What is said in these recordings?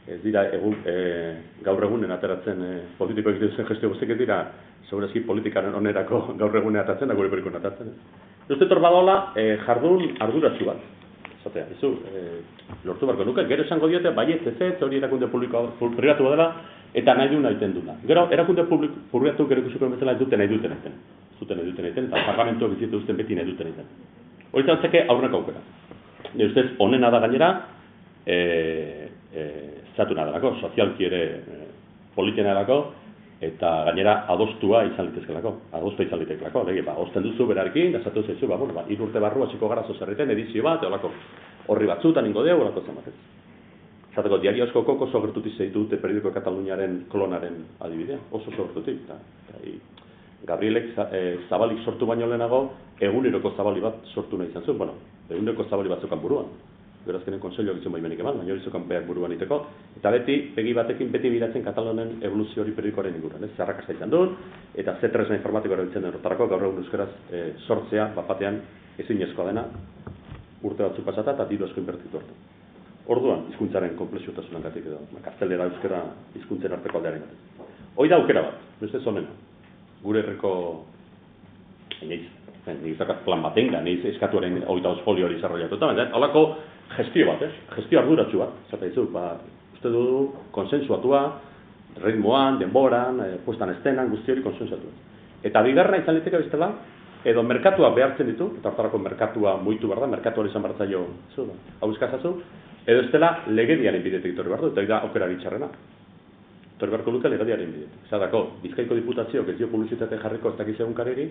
ez dira gaur egunen ateratzen politikoek dituzten gestio guztiak ez dira segurazki politikaren onerako gaur egunen atatzen da gure perikon atatzen. Uste tor badola jardun arduratsu bat. Zatea, lortu barko nuke, gero esango diote baiet ez hori erakunde pribatu dela eta nahi duna egiten duna. Gero erakunde pribatu gero ikusiko bezala ez duten nahi duten egiten. Zuten nahi duten egiten eta parlamentuak bizitu duzten beti nahi duten egiten. Hori zantzeke aurreko aukera. Ustez, honena da gainera, zatu nadelako, sozialki ere politiena delako, eta gainera adostua izan litezkelako, lege, osten duzu berarekin, da zatu zaizu, irurte barru hasiko gara zozerreten edizio bat, olako horri batzutan ingo deu, olako zamatez. Zateko, diario asko oso gertutik zeitu dute periodiko Kataluniaren klonaren adibidea, oso gertutik. Gabrielek zabalik sortu baino lehenago, eguneroko zabali bat sortu nahi izan zuen, eguneroko zabali bat zukan buruan. Gero azkenen konseilioak izan baimenik eman, baina hori zukan beak buruan iteko, eta begi batekin beti biratzen Katalonen evoluzio hori periodikoaren inguruan, zerrakasta izan duen, eta ze tresna informatiko erabiltzen den horretarako, gaur egun euskaraz sortzea, batean ezinezkoa dena, urte batzuk pasata eta diru asko inbertitu hartu. Orduan, hizkuntzaren konplexiotasunagatik edo, gaztelera euskara hizkuntzen arteko aldearen gatik. Hoi da aukera bat, beste zonena. Gure herriko nizakat plan batenga, eskatuaren 25 folio hori zarroiatuta, holako gestio bat, gestio arduratsu bat, zata izu, uste du konsensuatua, ritmoan, denboran, puestan estenan, guzti hori konsensuatua. Eta bigarra izan liteke bestela, edo merkatua behartzen ditu, eta hortarako merkatua muitu behar da, merkatuari izan bartzaio, hau izkazazu, edo ez dela legediaren bidetik etorri behar du, eta hori da aukera bitxarrena. Etorri beharko luke legediaren bidetik. Zadako, Bizkaiko diputazioak ez dio publizitate jarriko ez dakiz egunkariri,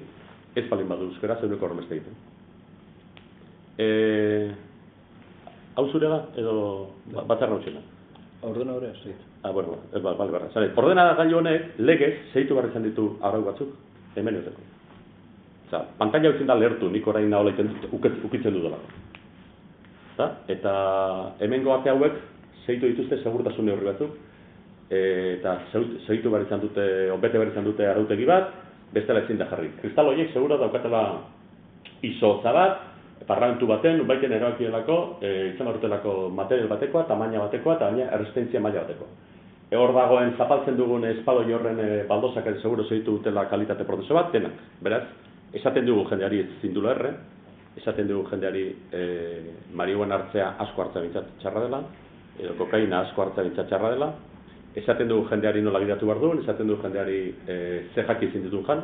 ez balin badu euskara zeuneko horremeste egiten. Hau zure da, edo batzar nautxena? Ordena horrea, zait. Bueno, bale. Ordena gailu honek, legez, zeitu behar izan ditu arau batzuk, hemen euteko. Pantalla hau da lehertu, nik orain nahola ukitzen dudalako. Eta hemengo ate hauek zeitu dituzte segurtasun neurri batzuk, eta zeitu behar izan dute, bete behar izan dute arautegi bat, bestela ezin da jarri. Kristal horiek segura daukatela izotza bat, parlamentu baten, baiten erabakielako, izan horretelako material batekoa, tamaina batekoa, eta baina erresistentzia maila bateko. Hor dagoen zapaltzen dugun espaloi horren baldozak seguro zeitu dutela kalitate prozeso bat, denak. Beraz, esaten dugu jendeari zindula erre, esaten dugu jendeari marihuana hartzea asko hartzea bintzat txarra dela, edo kokaina asko hartzea bintzat txarra dela, esaten dugu jendeari nola gidatu behar duen, esaten dugu jendeari ze jaki ezin ditun jan,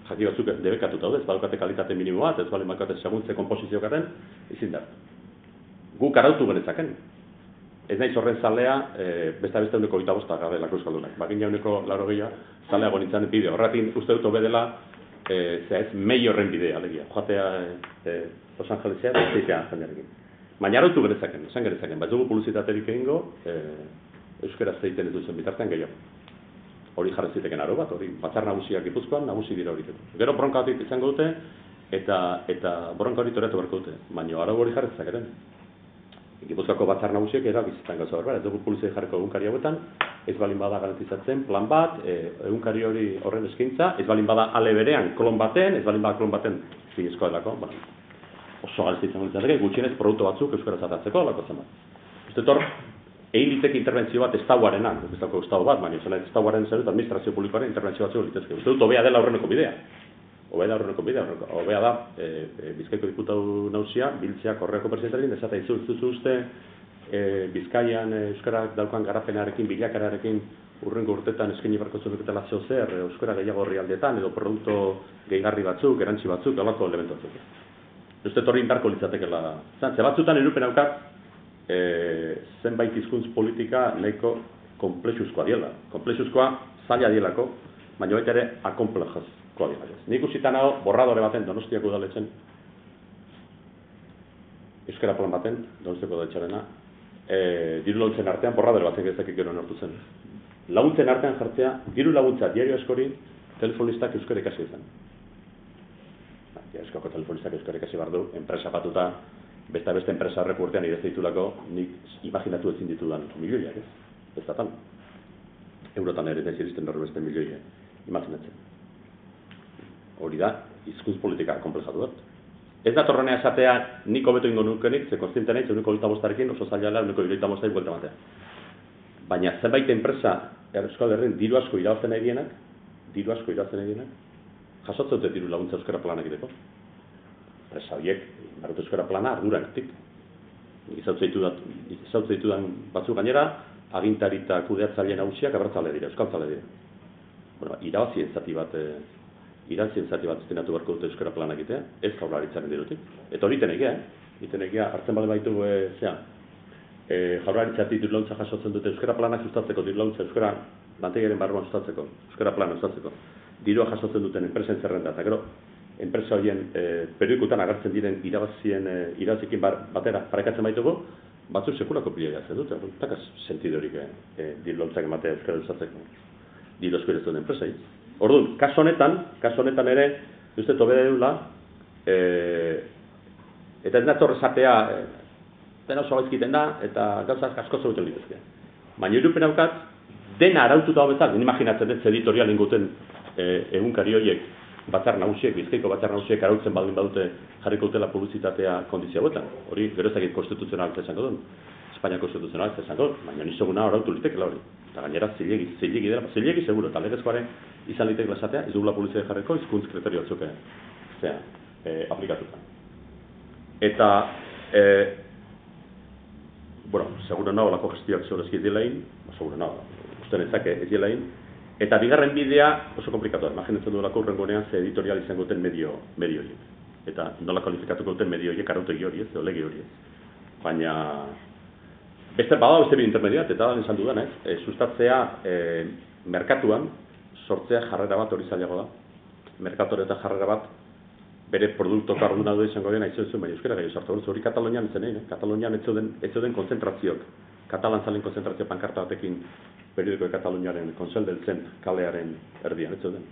jaki batzuk debekatuta daude, ez badukate kalitate minimo bat, ez bali makate seguntze konposiziokaten, ezin da. Guk arautu genezaken. Ez naiz horren zalea, beste uneko 25 garelako euskaldunak. Bagina uneko 80 zaleago nintzen bideo. Horretin uste dut obedela, ez mei horren bidea, alegia. Joatea Los Angelesea, zeitea jendearekin. Baina arautu genezaken, esan genezaken. Bat dugu publizitaterik egingo, euskera zeiten ez duzen bitartean gehiago. Hori jarri ziteken aro bat, hori batzar nagusiak Gipuzkoan, nagusi dira hori. Gero bronka batik izango dute, eta bronka hori toreatu beharko dute. Baina arau hori jarri zaketen. Gipuzkoako batzar nagusiek erabizitzen gauza horrela, ez dugu publizitai jarriko egunkari hauetan, ez balin bada garantizatzen plan bat, egunkari hori horren eskaintza, ez balin bada ale berean klon baten, ez balin bada klon baten zinezkoa delako, oso galtzitzen gultzateke, gutxienez produktu batzuk euskaraz atatzeko, lako zen bat. Uste tor, egin liteke interbentzio bat estauarena, ez dago estau bat, baina estauaren zerut administrazio publikoaren interbentzio batzuk litezke. Uste dut, hobea dela horreneko bidea. Hobea da, Bizkaiko diputatu nagusia, biltzea korreako presidentarekin, esata izuzu uste Bizkaian euskarak daukan garapenarekin, bilakararekin urrengo urtetan eskaini barko zuneketela zer, euskara gehiago horri aldeetan, edo produktu gehigarri batzuk, erantzi batzuk, alako elementu batzuk. Uste torri indarko litzatekela. Ze batzutan erupen haukat, zenbait hizkuntz politika nahiko komplexuzkoa diela. Komplexuzkoa zaila dielako, baina baita ere akomplejaz. Nik usitan hau, borradore baten, Donostiako udaletxen, euskara plan baten, Donostiako udaletxarena, diru laguntzen artean, borradore baten gezakik gero nortu zen. Laguntzen artean jartzea, diru laguntza diario askori, telefonistak euskara ikasi izan. Diario askoko telefonistak euskara ikasi behar du, enpresa batuta, beste enpresa horrek urtean idazte ditulako, nik imaginatu ezin ditudan milioiak, ez da tan. Eurotan ere ez iristen horre beste milioiak, imaginatzen. Hori da, hizkuntz politika komplexatu dut. Ez da torronea esatea nik hobeto ingo nukenik, ze konstiente nahi, 1,25 oso zailala, 1,25 buelta matea. baina zenbait enpresa Euskal Herrian diru asko irabazten nahi dienak, jasotzen dute diru laguntza euskara plana egiteko. Enpresa horiek, barut euskara plana arduratik. Izautzen ditudan batzuk gainera, agintari eta kudeatzaile nagusiak abertzale dira, euskaltzale dira. Bueno, irabazien zati bat destinatu beharko dute euskara plana egitea, ez Jaurlaritzaren dirutik. Eta hori itenegia, hartzen bale baitu Jaurlaritzatik diru laguntza jasotzen dute euskara planak sustatzeko, diru laguntza euskara lantegiaren barruan sustatzeko, euskara plana sustatzeko. Dirua jasotzen duten enpresen zerrenda, eta gero, enpresa horien periodikutan agertzen diren irabazikin batera parekatzen baitugu, batzuk sekulako pila jatzen dute, takaz sentidorik diru laguntzak ematea euskara sustatzeko, diru asko ere zuen enpresai. Orduan, kasu honetan ere, uste tobeda edula, eta ez nator esatea, dena oso gaizkiten da, eta gauzak asko zauten litezke. Baina irupen haukat, dena araututa hau bezala, imaginatzen ez editorial inguten egunkari horiek, batzar nagusiek, Bizkaiko batzar nagusiek arautzen baldin badute jarriko dutela publizitatea kondizio hauetan. Hori, gero ezagit konstituzional esango duen, Espainia konstituzional esango duen, baina nizoguna arautu litekela hori. Eta gainera zilegi dela, zilegi seguro, eta legezkoaren izan litekela esatea, ez dugula publizitate jarriko, hizkuntz kriterio batzuk aplikatuta. Eta, bueno, seguro nago lako gestioak zeurezki ez dielain, seguro nago, uste netzake ez dielain, eta bigarren bidea oso komplikatu da, imaginatzen duelako urrengonean ze editorial izango duten medio horiek. Eta nola kualifikatuko duten medio horiek arautegi hori ez, edo lege hori ez. Baina, beste bide intermediat, eta esan dudan sustatzea merkatuan, sortzea jarrera bat hori zailago da. Merkatore eta jarrera bat, bere produktu karduna du izango dena izan zuen, baina euskara gehiago sartu. Hori Katalonian ez zen, Katalonian ez zeuden konzentrazioak. Katalan zalen konzentrazio pankarta batekin periodiko de Kataloniaren Consell del Cent kalearen erdian, ez zeuden.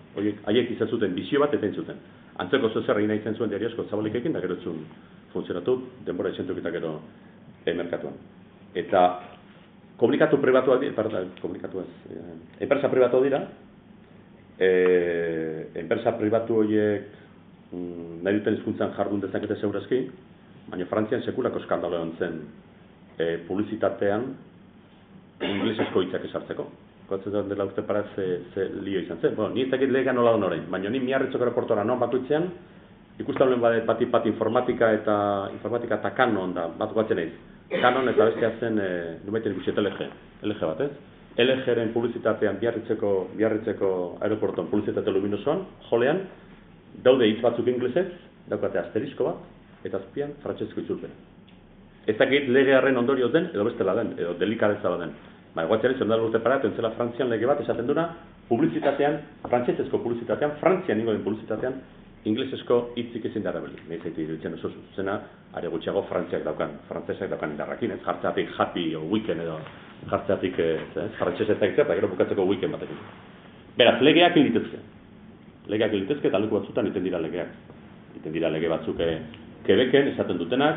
Haiek izan zuten bizio bat eta zuten. Antzeko zozer egin izan zuen diari asko zabalikekin, da gero etzun funtzionatu, denbora izantuk eta gero merkatuan. Eta komunikatu pribatuak dira, enpresa pribatu dira, enpresa pribatu horiek nahi duten hizkuntzan jardun dezakete segurazki, baina Frantzian sekulako eskandalo egon zen publizitatean inglesezko hitzak esartzeko. Kotzen dela uste paraz ze lio izan zen. Bueno, ni ez dakit legean nola orain, baina ni Miarritzoko reportora non bakoitzean, ikusten bat informatika eta kanon da, bat guatzen eiz. Kanon eta bestea zen, numaiten ikusi eta LG bat, ez? LG-ren publizitatean Biarritzeko aeroportuan publizitate luminosoan, jolean, daude hitz batzuk inglesez, daukate asterisko bat, eta azpian frantsesko itzulpena. Ez dakit legearen ondorioz den, edo bestela den, edo delikadeza den. Guatzen ez, ondal urte parat, entzela Frantzian lege bat esaten duna, publizitatean, frantsesezko publizitatean, Frantzian ingo den publizitatean, inglesezko hitzik ezin da erabili. Nahi zaiti iruditzen oso zuzena, are gutxiago frantsesak daukan indarrakin, ez? Jartzeatik happy o weekend edo jartzeatik frantsesetak eta gero bukatzeko weekend batekin. Beraz, legeak litezke. Legeak litezke eta leku batzutan iten dira legeak. Iten dira lege batzuk Quebecen esaten dutenak,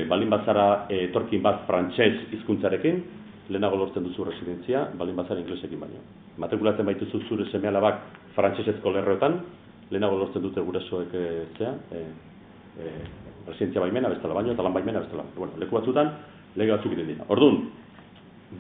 baldin bazara etorkin bat frantses hizkuntzarekin, lehenago lortzen duzu residentzia, baldin bazara inglesekin baino. Matrikulatzen baituzu zure seme-alabak frantsesezko lerroetan, lehenago lortzen dute gurasoek residentzia baimena bestela baino, eta lan baimena bestela. Bueno, leku batzutan, lege batzuk iten dira. Orduan,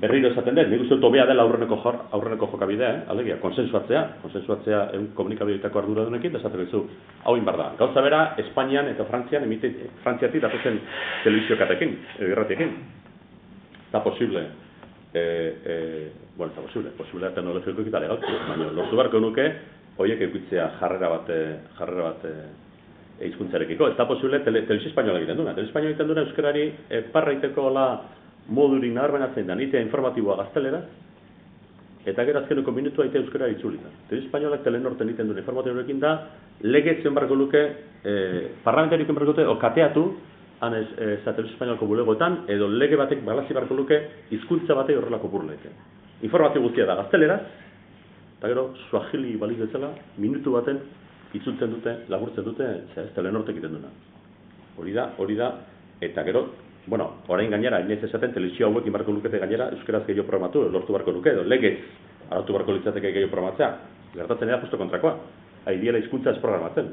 berriro esaten dut, nik uste dut hobea dela aurreneko jokabidea, alegia, konsensuatzea komunikabideetako arduradunekin, da esateko izu, hau inbar da. Gauza bera, Espainian eta Frantziatik datozen telebiziokatekin, irratiekin. Eta posible, bueno, eta posible teknologikoik eta legal, baina lortu beharko nuke, horiek eukitzea jarrera bat hizkuntzarekiko. Ez da posible telebizio espainola egiten duna. Telebizio espainola egiten duna euskarari parraiteko modurik nabarmenatzen da, nitea informatiboa gazteleraz, eta gero azkeneko minutua itea euskara itzulita. Telebizio espainolak Telenorten egiten duen informatiboekin da, lege zion barko luke, parlamentarioen barko luke, o kateatu, telebizio espainolako bulegoetan, edo lege batek balazi barko luke, hizkuntza batek horrelako burleike. Informatibo guztia da gazteleraz, eta gero, suahili balik bezala, minutu baten itzultzen dute, laburtzen dute, Telenortek egiten duena. Hori da, eta gero, bueno, orain gainera, inez esaten, telebizio hauekin barko lukete gainera, euskaraz gehiago programatu, lortu barko luke, edo legez, arautu barko litzateke gehiago programatzea. Gertatzen da justo kontrakoa. Diela hizkuntza ez programatzen.